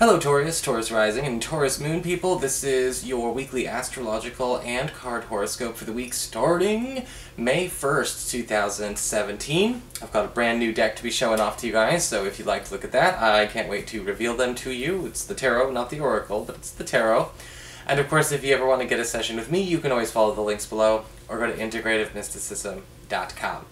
Hello Taurus, Taurus Rising, and Taurus Moon people. This is your weekly astrological and card horoscope for the week starting May 1st, 2017. I've got a brand new deck to be showing off to you guys, so if you'd like to look at that, I can't wait to reveal them to you. It's the tarot, not the oracle, but it's the tarot. And of course, if you ever want to get a session with me, you can always follow the links below or go to integrativemysticism.com.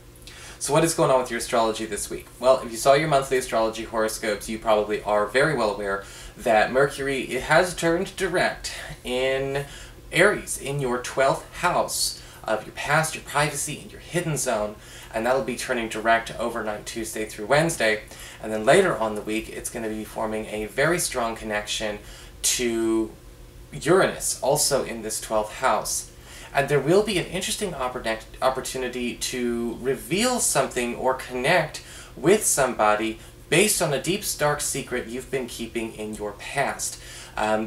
So what is going on with your astrology this week? Well, if you saw your monthly astrology horoscopes, you probably are very well aware that Mercury has turned direct in Aries, in your 12th house of your past, your privacy, and your hidden zone, and that'll be turning direct overnight Tuesday through Wednesday. And then later on the week, it's going to be forming a very strong connection to Uranus, also in this 12th house. And there will be an interesting opportunity to reveal something or connect with somebody based on a deep, dark secret you've been keeping in your past.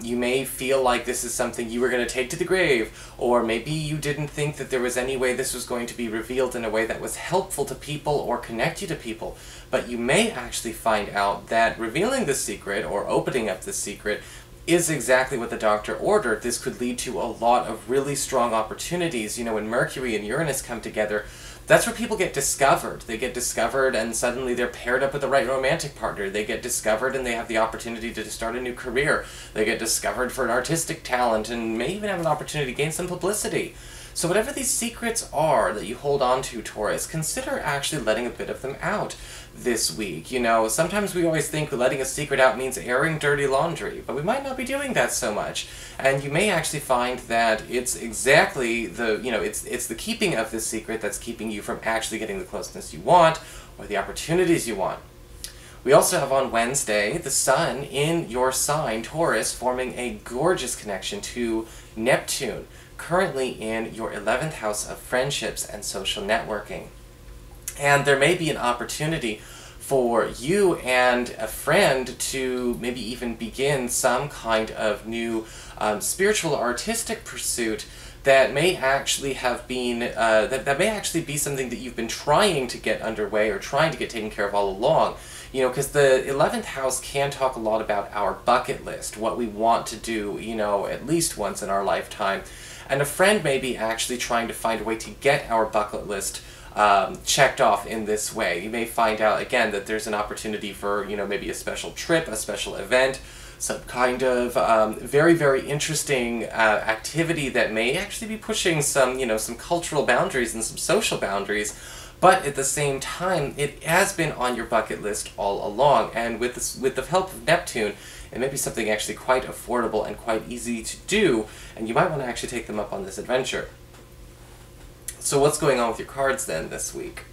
You may feel like this is something you were going to take to the grave, or maybe you didn't think that there was any way this was going to be revealed in a way that was helpful to people or connect you to people. But you may actually find out that revealing the secret or opening up the secret is exactly what the doctor ordered. This could lead to a lot of really strong opportunities. You know, when Mercury and Uranus come together, that's where people get discovered. They get discovered and suddenly they're paired up with the right romantic partner. They get discovered and they have the opportunity to start a new career. They get discovered for an artistic talent and may even have an opportunity to gain some publicity. So whatever these secrets are that you hold on to, Taurus, consider actually letting a bit of them out this week. You know, sometimes we always think letting a secret out means airing dirty laundry, but we might not be doing that so much. And you may actually find that it's exactly the, it's the keeping of this secret that's keeping you from actually getting the closeness you want or the opportunities you want. We also have on Wednesday the Sun in your sign, Taurus, forming a gorgeous connection to Neptune, currently in your 11th house of friendships and social networking. And there may be an opportunity for you and a friend to maybe even begin some kind of new spiritual or artistic pursuit that may actually have been, that may actually be something that you've been trying to get underway or trying to get taken care of all along. You know, because the 11th house can talk a lot about our bucket list, what we want to do, you know, at least once in our lifetime. And a friend may be actually trying to find a way to get our bucket list checked off in this way. You may find out, again, that there's an opportunity for, you know, maybe a special trip, a special event, some kind of very, very interesting activity that may actually be pushing some, you know, some cultural boundaries and some social boundaries. But at the same time, it has been on your bucket list all along, and with the help of Neptune, it may be something actually quite affordable and quite easy to do, and you might want to actually take them up on this adventure. So what's going on with your cards then this week?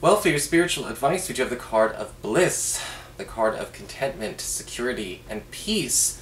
Well, for your spiritual advice, we do have the card of bliss, the card of contentment, security, and peace.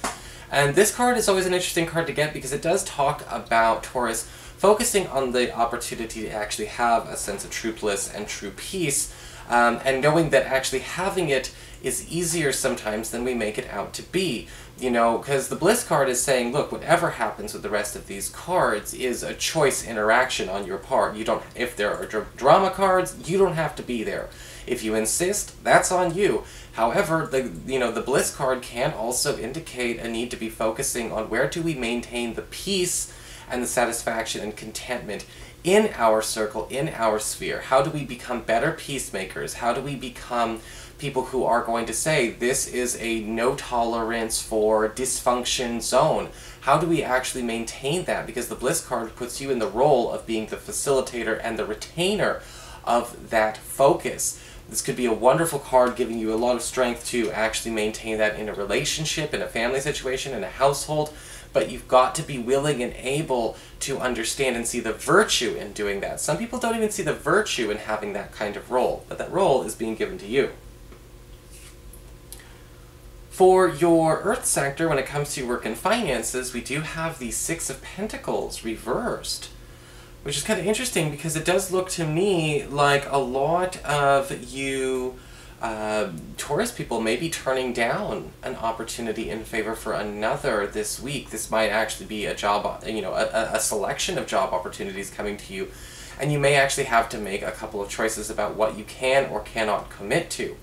And this card is always an interesting card to get because it does talk about Taurus focusing on the opportunity to actually have a sense of true bliss and true peace, and knowing that actually having it is easier sometimes than we make it out to be. You know, because the bliss card is saying, look, whatever happens with the rest of these cards is a choice interaction on your part. You don't, if there are drama cards, you don't have to be there. If you insist, that's on you. However, the bliss card can also indicate a need to be focusing on where do we maintain the peace and the satisfaction and contentment in our circle, in our sphere. How do we become better peacemakers? How do we become people who are going to say, this is a no tolerance for dysfunction zone? How do we actually maintain that? Because the bliss card puts you in the role of being the facilitator and the retainer of that focus. This could be a wonderful card giving you a lot of strength to actually maintain that in a relationship, in a family situation, in a household. But you've got to be willing and able to understand and see the virtue in doing that. Some people don't even see the virtue in having that kind of role, but that role is being given to you. For your Earth sector, when it comes to work and finances, we do have the Six of Pentacles reversed, which is kind of interesting because it does look to me like a lot of you Taurus people may be turning down an opportunity in favor for another this week. This might actually be a job, you know, a selection of job opportunities coming to you, and you may actually have to make a couple of choices about what you can or cannot commit to.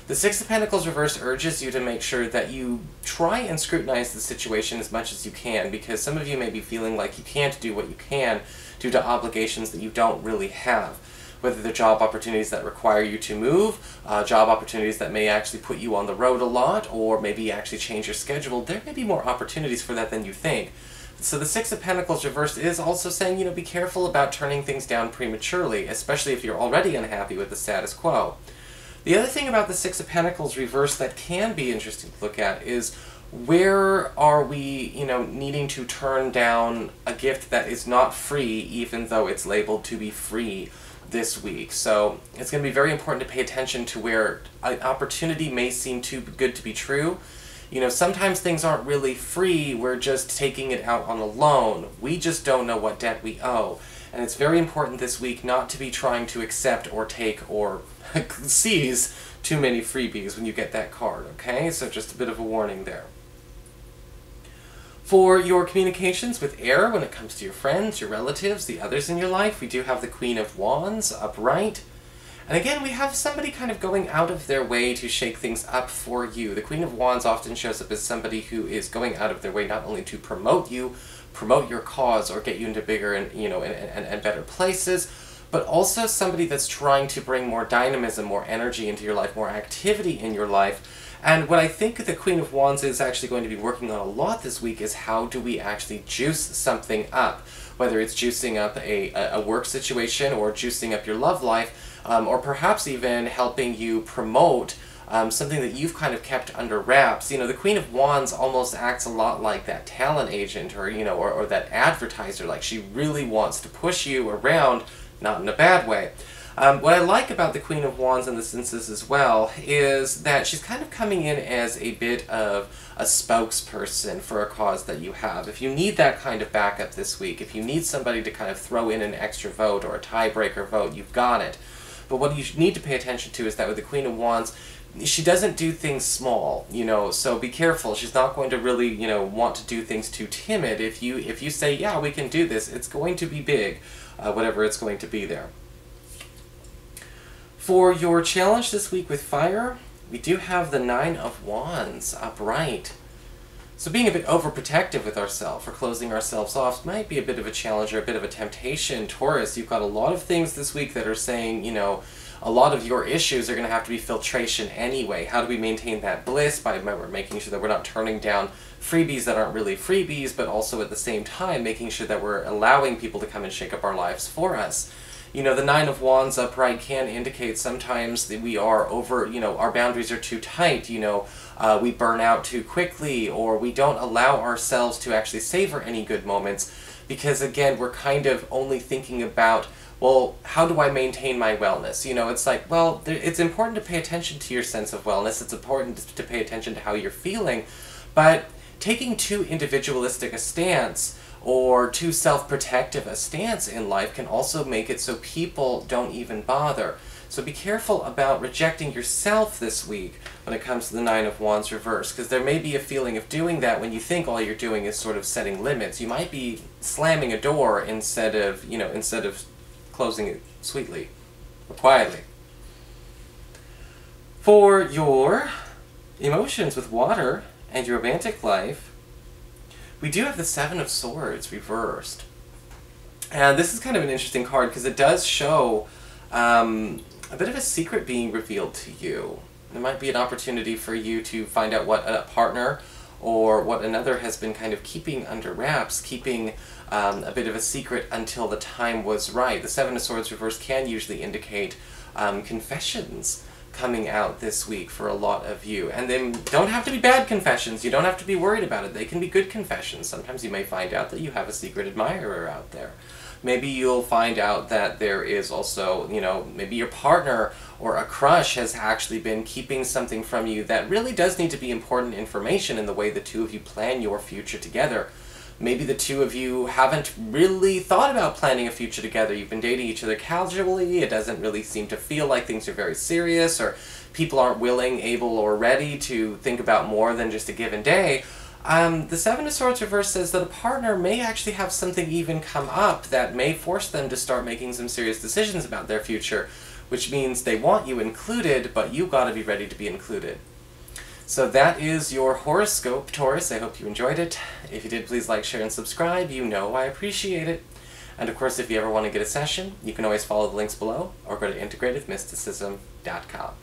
The Six of Pentacles reverse urges you to make sure that you try and scrutinize the situation as much as you can, because some of you may be feeling like you can't do what you can due to obligations that you don't really have. Whether they're job opportunities that require you to move, job opportunities that may actually put you on the road a lot, or maybe actually change your schedule, there may be more opportunities for that than you think. So the Six of Pentacles reversed is also saying, be careful about turning things down prematurely, especially if you're already unhappy with the status quo. The other thing about the Six of Pentacles reversed that can be interesting to look at is, where are we, needing to turn down a gift that is not free, even though it's labeled to be free this week. So it's going to be very important to pay attention to where an opportunity may seem too good to be true. Sometimes things aren't really free, we're just taking it out on a loan. We just don't know what debt we owe. And it's very important this week not to be trying to accept or take or seize too many freebies when you get that card, okay? So just a bit of a warning there. For your communications with air, when it comes to your friends, your relatives, the others in your life, we do have the Queen of Wands upright. And again, we have somebody kind of going out of their way to shake things up for you. The Queen of Wands often shows up as somebody who is going out of their way not only to promote you, promote your cause, or get you into bigger and and better places, but also somebody that's trying to bring more dynamism, more energy into your life, more activity in your life. And what I think the Queen of Wands is actually going to be working on a lot this week is, how do we actually juice something up? Whether it's juicing up a work situation, or juicing up your love life, or perhaps even helping you promote something that you've kind of kept under wraps. The Queen of Wands almost acts a lot like that talent agent, or that advertiser. Like, she really wants to push you around, not in a bad way. What I like about the Queen of Wands in this instance as well is that she's kind of coming in as a bit of a spokesperson for a cause that you have. If you need that kind of backup this week, if you need somebody to kind of throw in an extra vote or a tiebreaker vote, you've got it. But what you need to pay attention to is that with the Queen of Wands, she doesn't do things small, so be careful. She's not going to really, want to do things too timid. If you say, yeah, we can do this, it's going to be big, whatever it's going to be there. For your challenge this week with fire, we do have the Nine of Wands upright. So being a bit overprotective with ourselves, or closing ourselves off, might be a bit of a challenge or a bit of a temptation. Taurus, you've got a lot of things this week that are saying, a lot of your issues are going to have to be filtration anyway. How do we maintain that bliss? By making sure that we're not turning down freebies that aren't really freebies, but also at the same time making sure that we're allowing people to come and shake up our lives for us. The Nine of Wands upright can indicate sometimes that we are over, our boundaries are too tight, we burn out too quickly, or we don't allow ourselves to actually savor any good moments, because again, we're kind of only thinking about, well, how do I maintain my wellness? It's like, well, it's important to pay attention to your sense of wellness, it's important to pay attention to how you're feeling, but taking too individualistic a stance, or too self-protective a stance in life, can also make it so people don't even bother. So be careful about rejecting yourself this week when it comes to the Nine of Wands reverse, because there may be a feeling of doing that when you think all you're doing is sort of setting limits. You might be slamming a door instead of closing it sweetly or quietly. For your emotions with water and your romantic life, we do have the Seven of Swords reversed. And this is kind of an interesting card because it does show a bit of a secret being revealed to you. There might be an opportunity for you to find out what a partner or what another has been kind of keeping under wraps, keeping a bit of a secret until the time was right. The Seven of Swords reversed can usually indicate confessions coming out this week for a lot of you. And they don't have to be bad confessions. You don't have to be worried about it. They can be good confessions. Sometimes you may find out that you have a secret admirer out there. Maybe you'll find out that there is also, maybe your partner or a crush has actually been keeping something from you that really does need to be important information in the way the two of you plan your future together. Maybe the two of you haven't really thought about planning a future together. You've been dating each other casually. It doesn't really seem to feel like things are very serious, or people aren't willing, able, or ready to think about more than just a given day. The Seven of Swords reverse says that a partner may actually have something even come up that may force them to start making some serious decisions about their future, which means they want you included, but you gotta be ready to be included. So that is your horoscope, Taurus. I hope you enjoyed it. If you did, please like, share, and subscribe. You know I appreciate it. And of course, if you ever want to get a session, you can always follow the links below or go to integrativemysticism.com.